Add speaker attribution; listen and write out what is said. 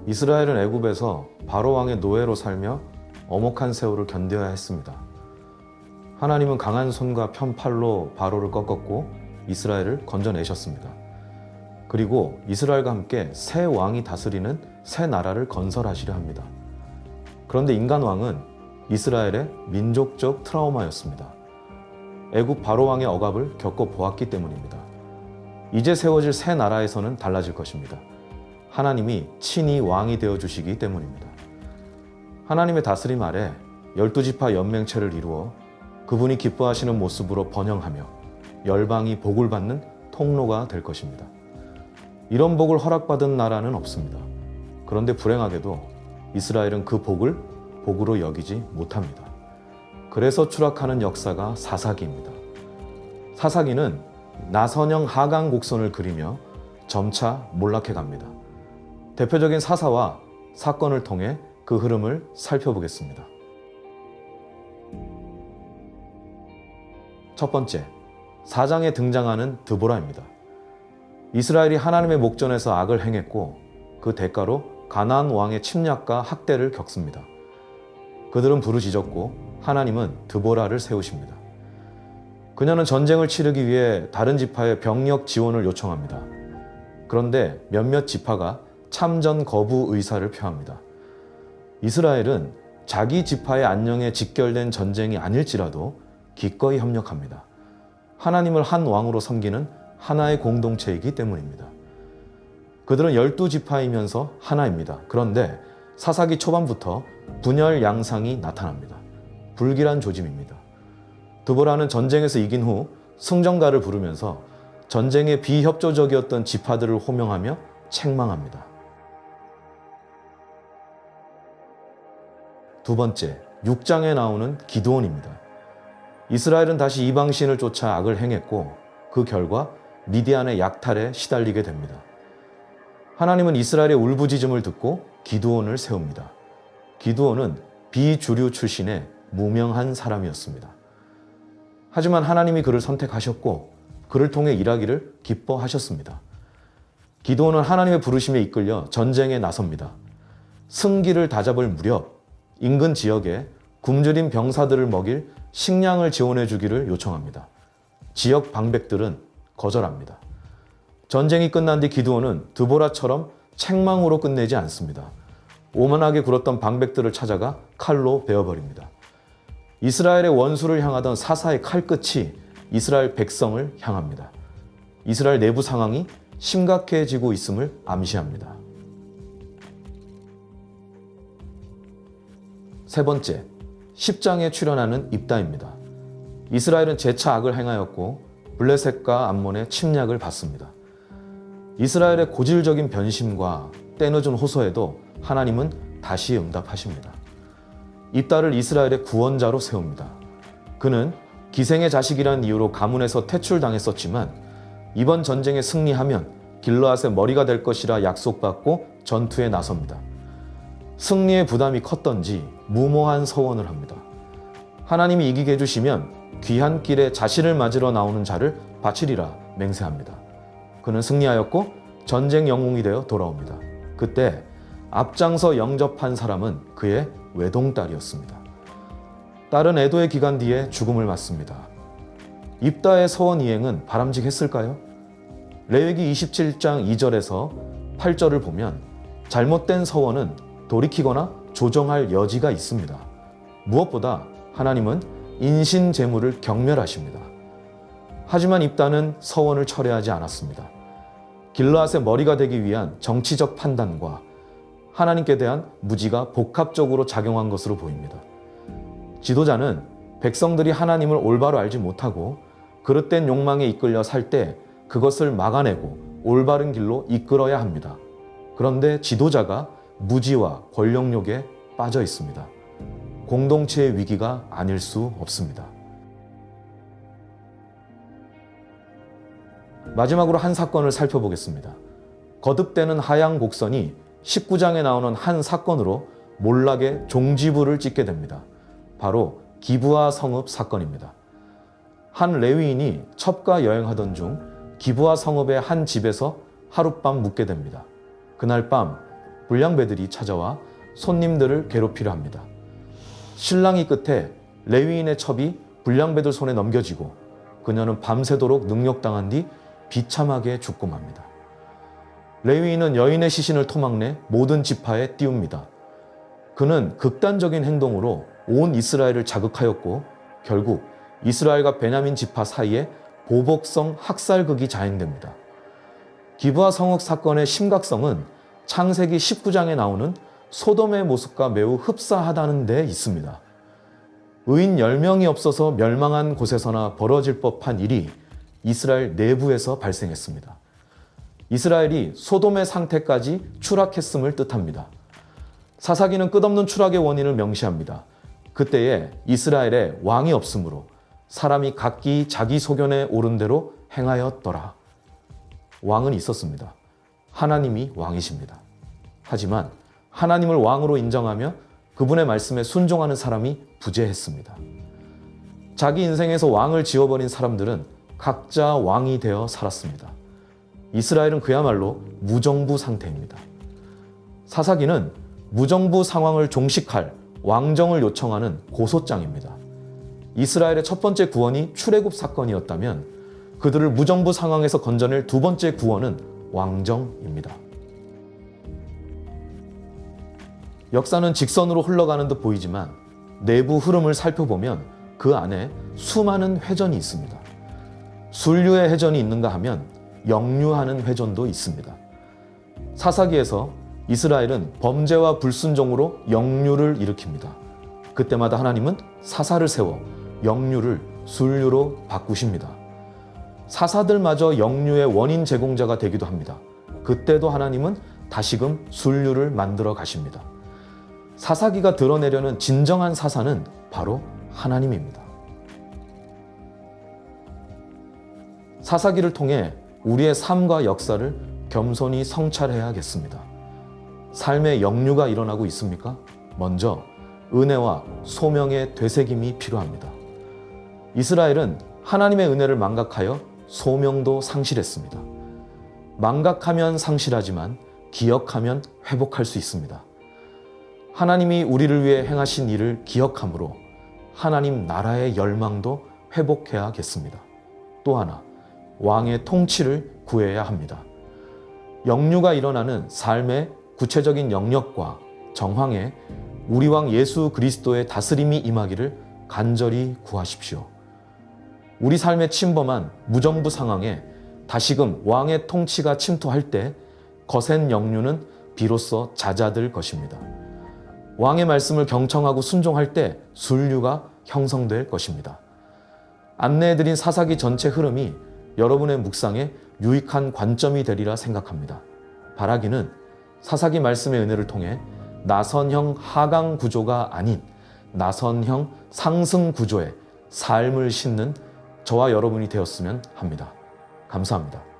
Speaker 1: 이스라엘은 애굽에서 바로 왕의 노예로 살며 엄혹한 세월을 견뎌야 했습니다. 하나님은 강한 손과 편팔로 바로를 꺾었고 이스라엘을 건져내셨습니다. 그리고 이스라엘과 함께 새 왕이 다스리는 새 나라를 건설하시려 합니다. 그런데 인간 왕은 이스라엘의 민족적 트라우마였습니다. 애굽 바로 왕의 억압을 겪어보았기 때문입니다. 이제 세워질 새 나라에서는 달라질 것입니다. 하나님이 친히 왕이 되어주시기 때문입니다. 하나님의 다스림 아래 12지파 연맹체를 이루어 그분이 기뻐하시는 모습으로 번영하며 열방이 복을 받는 통로가 될 것입니다. 이런 복을 허락받은 나라는 없습니다. 그런데 불행하게도 이스라엘은 그 복을 복으로 여기지 못합니다. 그래서 추락하는 역사가 사사기입니다. 사사기는 나선형 하강 곡선을 그리며 점차 몰락해 갑니다. 대표적인 사사와 사건을 통해 그 흐름을 살펴보겠습니다. 첫 번째, 4장에 등장하는 드보라입니다. 이스라엘이 하나님의 목전에서 악을 행했고 그 대가로 가나안 왕의 침략과 학대를 겪습니다. 그들은 부르짖었고 하나님은 드보라를 세우십니다. 그녀는 전쟁을 치르기 위해 다른 지파의 병력 지원을 요청합니다. 그런데 몇몇 지파가 참전 거부 의사를 표합니다. 이스라엘은 자기 지파의 안녕에 직결된 전쟁이 아닐지라도 기꺼이 협력합니다. 하나님을 한 왕으로 섬기는 하나의 공동체이기 때문입니다. 그들은 12지파이면서 하나입니다. 그런데 사사기 초반부터 분열 양상이 나타납니다. 불길한 조짐입니다. 드보라는 전쟁에서 이긴 후 승전가를 부르면서 전쟁에 비협조적이었던 지파들을 호명하며 책망합니다. 두 번째, 6장에 나오는 기드온입니다. 이스라엘은 다시 이방신을 쫓아 악을 행했고 그 결과 미디안의 약탈에 시달리게 됩니다. 하나님은 이스라엘의 울부짖음을 듣고 기드온을 세웁니다. 기드온은 비주류 출신의 무명한 사람이었습니다. 하지만 하나님이 그를 선택하셨고 그를 통해 일하기를 기뻐하셨습니다. 기드온은 하나님의 부르심에 이끌려 전쟁에 나섭니다. 승기를 다잡을 무렵 인근 지역에 굶주린 병사들을 먹일 식량을 지원해 주기를 요청합니다. 지역 방백들은 거절합니다. 전쟁이 끝난 뒤 기드온은 드보라처럼 책망으로 끝내지 않습니다. 오만하게 굴었던 방백들을 찾아가 칼로 베어버립니다. 이스라엘의 원수를 향하던 사사의 칼끝이 이스라엘 백성을 향합니다. 이스라엘 내부 상황이 심각해지고 있음을 암시합니다. 세 번째, 10장에 출현하는 입다입니다. 이스라엘은 재차 악을 행하였고 블레셋과 암몬의 침략을 받습니다. 이스라엘의 고질적인 변심과 때늦은 호소에도 하나님은 다시 응답하십니다. 입다를 이스라엘의 구원자로 세웁니다. 그는 기생의 자식이라는 이유로 가문에서 퇴출당했었지만 이번 전쟁에 승리하면 길르앗의 머리가 될 것이라 약속받고 전투에 나섭니다. 승리의 부담이 컸던지 무모한 서원을 합니다. 하나님이 이기게 해주시면 귀한 길에 자신을 맞으러 나오는 자를 바치리라 맹세합니다. 그는 승리하였고 전쟁 영웅이 되어 돌아옵니다. 그때 앞장서 영접한 사람은 그의 외동딸이었습니다. 딸은 애도의 기간 뒤에 죽음을 맞습니다. 입다의 서원 이행은 바람직했을까요? 레위기 27장 2절에서 8절을 보면 잘못된 서원은 돌이키거나 조정할 여지가 있습니다. 무엇보다 하나님은 인신재물을 경멸하십니다. 하지만 입다는 서원을 철회하지 않았습니다. 길르앗의 머리가 되기 위한 정치적 판단과 하나님께 대한 무지가 복합적으로 작용한 것으로 보입니다. 지도자는 백성들이 하나님을 올바로 알지 못하고 그릇된 욕망에 이끌려 살 때 그것을 막아내고 올바른 길로 이끌어야 합니다. 그런데 지도자가 무지와 권력욕에 빠져 있습니다. 공동체의 위기가 아닐 수 없습니다. 마지막으로 한 사건을 살펴보겠습니다. 거듭되는 하양 곡선이 19장에 나오는 한 사건으로 몰락의 종지부를 찍게 됩니다. 바로 기브아 성읍 사건입니다. 한 레위인이 첩가 여행하던 중 기브아 성읍의 한 집에서 하룻밤 묵게 됩니다. 그날 밤 불량배들이 찾아와 손님들을 괴롭히려 합니다. 실랑이 끝에 레위인의 첩이 불량배들 손에 넘겨지고 그녀는 밤새도록 능욕당한 뒤 비참하게 죽고 맙니다. 레위인은 여인의 시신을 토막내 모든 지파에 띄웁니다. 그는 극단적인 행동으로 온 이스라엘을 자극하였고 결국 이스라엘과 베냐민 지파 사이에 보복성 학살극이 자행됩니다. 기브아 성읍 사건의 심각성은 창세기 19장에 나오는 소돔의 모습과 매우 흡사하다는 데 있습니다. 의인 10명이 없어서 멸망한 곳에서나 벌어질 법한 일이 이스라엘 내부에서 발생했습니다. 이스라엘이 소돔의 상태까지 추락했음을 뜻합니다. 사사기는 끝없는 추락의 원인을 명시합니다. 그때에 이스라엘에 왕이 없으므로 사람이 각기 자기 소견에 오른 대로 행하였더라. 왕은 있었습니다. 하나님이 왕이십니다. 하지만 하나님을 왕으로 인정하며 그분의 말씀에 순종하는 사람이 부재했습니다. 자기 인생에서 왕을 지어버린 사람들은 각자 왕이 되어 살았습니다. 이스라엘은 그야말로 무정부 상태입니다. 사사기는 무정부 상황을 종식할 왕정을 요청하는 고소장입니다. 이스라엘의 첫 번째 구원이 출애굽 사건이었다면 그들을 무정부 상황에서 건져낼 두 번째 구원은 왕정입니다. 역사는 직선으로 흘러가는 듯 보이지만 내부 흐름을 살펴보면 그 안에 수많은 회전이 있습니다. 순류의 회전이 있는가 하면 역류하는 회전도 있습니다. 사사기에서 이스라엘은 범죄와 불순종으로 역류를 일으킵니다. 그때마다 하나님은 사사를 세워 역류를 순류로 바꾸십니다. 사사들마저 역류의 원인 제공자가 되기도 합니다. 그때도 하나님은 다시금 순류를 만들어 가십니다. 사사기가 드러내려는 진정한 사사는 바로 하나님입니다. 사사기를 통해 우리의 삶과 역사를 겸손히 성찰해야겠습니다. 삶의 역류가 일어나고 있습니까? 먼저 은혜와 소명의 되새김이 필요합니다. 이스라엘은 하나님의 은혜를 망각하여 소명도 상실했습니다. 망각하면 상실하지만 기억하면 회복할 수 있습니다. 하나님이 우리를 위해 행하신 일을 기억함으로 하나님 나라의 열망도 회복해야겠습니다. 또 하나, 왕의 통치를 구해야 합니다. 역류가 일어나는 삶의 구체적인 영역과 정황에 우리 왕 예수 그리스도의 다스림이 임하기를 간절히 구하십시오. 우리 삶의 침범한 무정부 상황에 다시금 왕의 통치가 침투할 때 거센 역류는 비로소 잦아들 것입니다. 왕의 말씀을 경청하고 순종할 때 순류가 형성될 것입니다. 안내해드린 사사기 전체 흐름이 여러분의 묵상에 유익한 관점이 되리라 생각합니다. 바라기는 사사기 말씀의 은혜를 통해 나선형 하강 구조가 아닌 나선형 상승 구조의 삶을 심는 저와 여러분이 되었으면 합니다. 감사합니다.